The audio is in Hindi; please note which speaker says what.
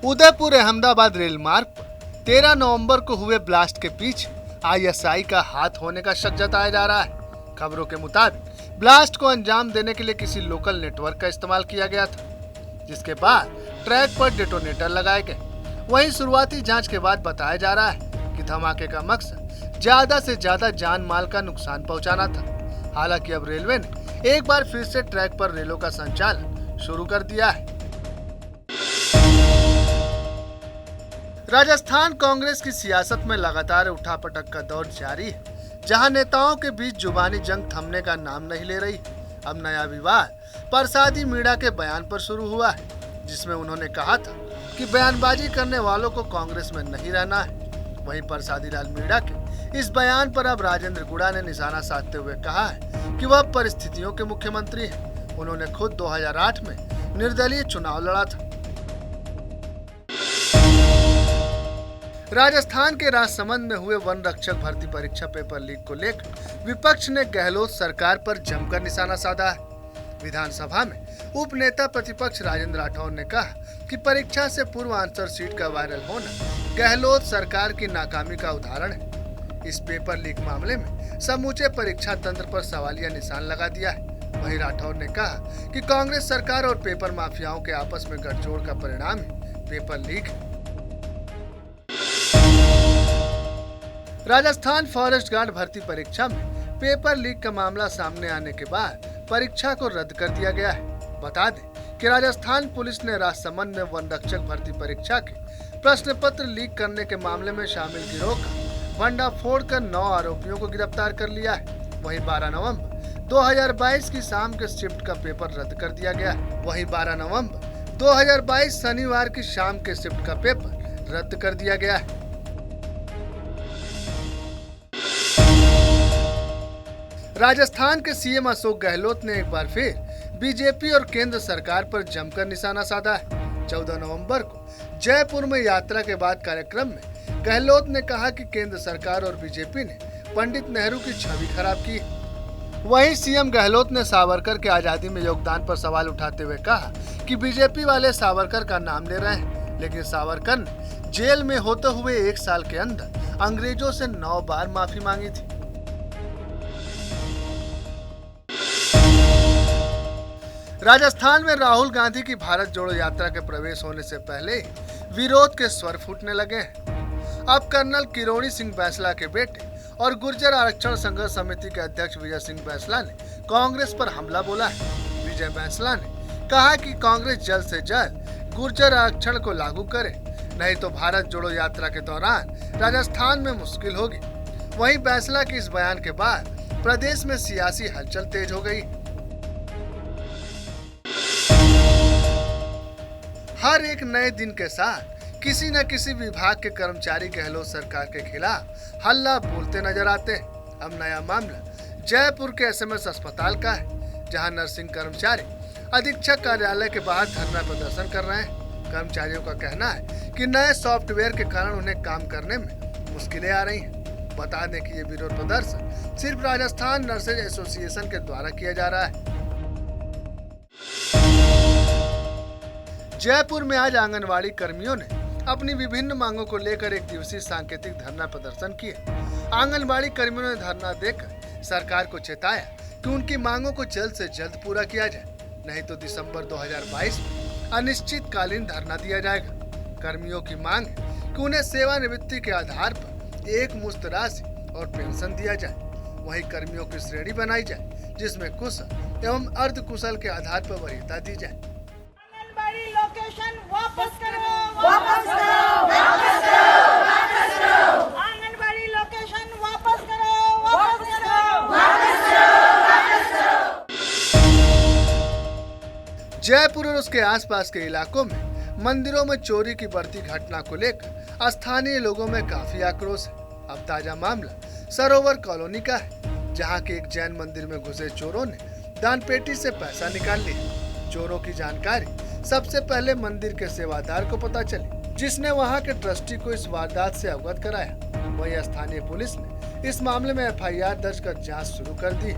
Speaker 1: उदयपुर अहमदाबाद रेल मार्ग पर 13 नवंबर को हुए ब्लास्ट के पीछे आईएसआई का हाथ होने का शक जताया जा रहा है। खबरों के मुताबिक ब्लास्ट को अंजाम देने के लिए किसी लोकल नेटवर्क का इस्तेमाल किया गया था, जिसके बाद ट्रैक पर डेटोनेटर लगाए गए। वहीं शुरुआती जांच के बाद बताया जा रहा है कि धमाके का मकसद ज्यादा से ज्यादा जान माल का नुकसान पहुंचाना था। हालांकि अब रेलवे ने एक बार फिर से ट्रैक पर रेलों का संचालन शुरू कर दिया है। राजस्थान कांग्रेस की सियासत में लगातार उठापटक का दौर जारी है, जहां नेताओं के बीच जुबानी जंग थमने का नाम नहीं ले रही। अब नया विवाद प्रसादी मीणा के बयान पर शुरू हुआ है, जिसमें उन्होंने कहा था कि बयानबाजी करने वालों को कांग्रेस में नहीं रहना है। वहीं प्रसादी लाल मीणा के इस बयान पर अब राजेंद्र गुड़ा ने निशाना साधते हुए कहा है कि वह परिस्थितियों के मुख्यमंत्री हैं। उन्होंने खुद 2008 में निर्दलीय चुनाव लड़ा था। राजस्थान के राजसमंद में हुए वन रक्षक भर्ती परीक्षा पेपर लीक को लेकर विपक्ष ने गहलोत सरकार पर जमकर निशाना साधा है। विधानसभा में उप नेता प्रतिपक्ष राजेंद्र राठौर ने कहा कि परीक्षा से पूर्व आंसर शीट का वायरल होना गहलोत सरकार की नाकामी का उदाहरण है। इस पेपर लीक मामले में समूचे परीक्षा तंत्र पर सवालिया निशान लगा दिया है। वहीं राठौर ने कहा कि कांग्रेस सरकार और पेपर माफियाओं के आपस में गठजोड़ का परिणाम ही पेपर लीक है। राजस्थान फॉरेस्ट गार्ड भर्ती परीक्षा में पेपर लीक का मामला सामने आने के बाद परीक्षा को रद्द कर दिया गया है। बता दें कि राजस्थान पुलिस ने राजसमंद में वन रक्षक भर्ती परीक्षा के प्रश्न पत्र लीक करने के मामले में शामिल गिरोह का भंडाफोड़ कर 9 आरोपियों को गिरफ्तार कर लिया है। वहीं 12 नवंबर 2022 की शाम के शिफ्ट का पेपर रद्द कर दिया गया है। वहीं 12 नवंबर 2022 शनिवार की शाम के शिफ्ट का पेपर रद्द कर दिया गया है। राजस्थान के सीएम अशोक गहलोत ने एक बार फिर बीजेपी और केंद्र सरकार पर जमकर निशाना साधा है। 14 नवंबर को जयपुर में यात्रा के बाद कार्यक्रम में गहलोत ने कहा कि केंद्र सरकार और बीजेपी ने पंडित नेहरू की छवि खराब की। वहीं सीएम गहलोत ने सावरकर के आजादी में योगदान पर सवाल उठाते हुए कहा कि बीजेपी वाले सावरकर का नाम ले रहे हैं, लेकिन सावरकर ने जेल में होते हुए 1 साल के अंदर अंग्रेजों से 9 बार माफी मांगी थी। राजस्थान में राहुल गांधी की भारत जोड़ो यात्रा के प्रवेश होने से पहले विरोध के स्वर फूटने लगे हैं। अब कर्नल किरोड़ी सिंह बैंसला के बेटे और गुर्जर आरक्षण संघर्ष समिति के अध्यक्ष विजय सिंह बैंसला ने कांग्रेस पर हमला बोला है। विजय बैंसला ने कहा कि कांग्रेस जल्द से जल्द गुर्जर आरक्षण को लागू करे, नहीं तो भारत जोड़ो यात्रा के दौरान राजस्थान में मुश्किल होगी। वहीं बैंसला के इस बयान के बाद प्रदेश में सियासी हलचल तेज हो गई। हर एक नए दिन के साथ किसी न किसी विभाग के कर्मचारी गहलोत सरकार के खिलाफ हल्ला बोलते नजर आते हैं। अब नया मामला जयपुर के एसएमएस अस्पताल का है, जहां नर्सिंग कर्मचारी अधीक्षक कार्यालय के बाहर धरना प्रदर्शन कर रहे हैं। कर्मचारियों का कहना है कि नए सॉफ्टवेयर के कारण उन्हें काम करने में मुश्किलें आ रही हैं। बता दें कि ये विरोध प्रदर्शन सिर्फ राजस्थान नर्सेज एसोसिएशन के द्वारा किया जा रहा है। जयपुर में आज आंगनवाड़ी कर्मियों ने अपनी विभिन्न मांगों को लेकर एक दिवसीय सांकेतिक धरना प्रदर्शन किया। आंगनवाड़ी कर्मियों ने धरना देकर सरकार को चेताया कि उनकी मांगों को जल्द से जल्द पूरा किया जाए, नहीं तो दिसंबर 2022 में अनिश्चितकालीन धरना दिया जाएगा। कर्मियों की मांग है कि उन्हें सेवानिवृत्ति के आधार पर एक मुश्त राशि और पेंशन दिया जाए। वहीं कर्मियों की श्रेणी बनाई जाए, जिसमें कुशल एवं अर्ध कुशल के आधार पर वरीयता दी जाए।
Speaker 2: वापस करो, वापस करो, वापस करो, वापस करो। आंगनबाड़ी लोकेशन वापस करो, वापस करो, वापस करो, वापस करो।
Speaker 1: जयपुर और उसके आसपास के इलाकों में मंदिरों में चोरी की बढ़ती घटना को लेकर स्थानीय लोगों में काफी आक्रोश है। अब ताजा मामला सरोवर कॉलोनी का है, जहां के एक जैन मंदिर में घुसे चोरों ने दानपेटी से पैसा निकाल लिया। चोरों की जानकारी सबसे पहले मंदिर के सेवादार को पता चली, जिसने वहां के ट्रस्टी को इस वारदात से अवगत कराया। वहीं स्थानीय पुलिस ने इस मामले में एफआईआर दर्ज कर जांच शुरू कर दी।